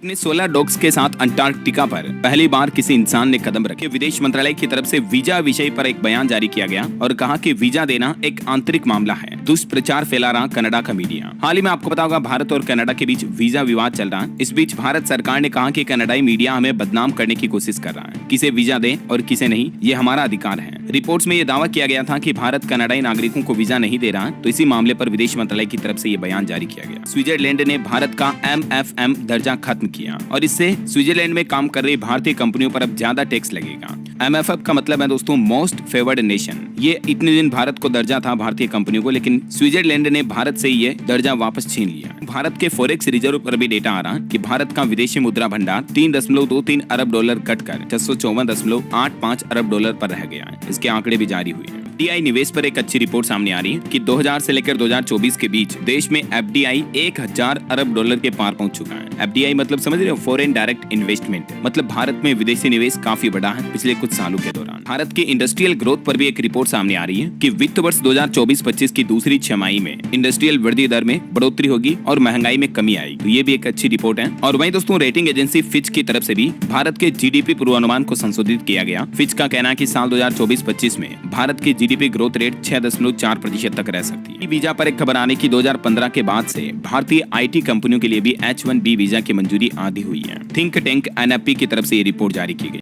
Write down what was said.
अपने 16 डॉग्स के साथ अंटार्कटिका पर पहली बार किसी इंसान ने कदम रखे। विदेश मंत्रालय की तरफ से वीजा विषय पर एक बयान जारी किया गया और कहा कि वीजा देना एक आंतरिक मामला है। दुष्प्रचार फैला रहा कनाडा का मीडिया। हाल ही में आपको पता होगा भारत और कनाडा के बीच वीजा विवाद चल रहा है। इस बीच भारत सरकार ने कहा कि कनाडाई मीडिया हमें बदनाम करने की कोशिश कर रहा है। किसे वीजा दे और किसे नहीं, ये हमारा अधिकार है। रिपोर्ट्स में ये दावा किया गया था कि भारत कनाडाई नागरिकों को वीजा नहीं दे रहा है, तो इसी मामले पर विदेश मंत्रालय की तरफ से ये बयान जारी किया गया। स्विट्जरलैंड ने भारत का MFM दर्जा खत्म किया और इससे स्विट्जरलैंड में काम कर रही भारतीय कंपनियों पर अब ज्यादा टैक्स लगेगा। MFF का मतलब है दोस्तों मोस्ट फेवर्ड नेशन। ये इतने दिन भारत को दर्जा था भारतीय कंपनियों को, लेकिन स्विट्जरलैंड ने भारत से ये दर्जा वापस छीन लिया। भारत के फॉरेक्स रिजर्व पर भी डेटा आ रहा है कि भारत का विदेशी मुद्रा भंडार 3.23 अरब डॉलर घटकर 654.85 अरब डॉलर पर रह गया है। इसके आंकड़े भी जारी हुए हैं। FDI निवेश पर एक अच्छी रिपोर्ट सामने आ रही है कि 2000 से लेकर 2024 के बीच देश में FDI 1000 अरब डॉलर के पार पहुंच चुका है। FDI मतलब समझ रहे हो, फॉरेन डायरेक्ट इन्वेस्टमेंट, मतलब भारत में विदेशी निवेश काफी बढ़ा है पिछले कुछ सालों के दौरान। भारत की इंडस्ट्रियल ग्रोथ पर भी एक रिपोर्ट सामने आ रही है कि वित्त वर्ष 2024-25 की दूसरी छमाही में इंडस्ट्रियल वृद्धि दर में बढ़ोतरी होगी और महंगाई में कमी आएगी। तो ये भी एक अच्छी रिपोर्ट है। और वहीं दोस्तों रेटिंग एजेंसी फिच की तरफ से भी भारत के GDP पूर्वानुमान को संशोधित किया गया। फिच का कहना है कि साल 2024-25 में भारत की GDP ग्रोथ रेट 6.4% तक रह सकती है। वीजा पर एक खबर आने की 2015 के बाद से भारतीय IT कंपनियों के लिए भी H1B वीजा की मंजूरी आदि हुई है। थिंक टैंक NFP की तरफ से ये रिपोर्ट जारी की गई।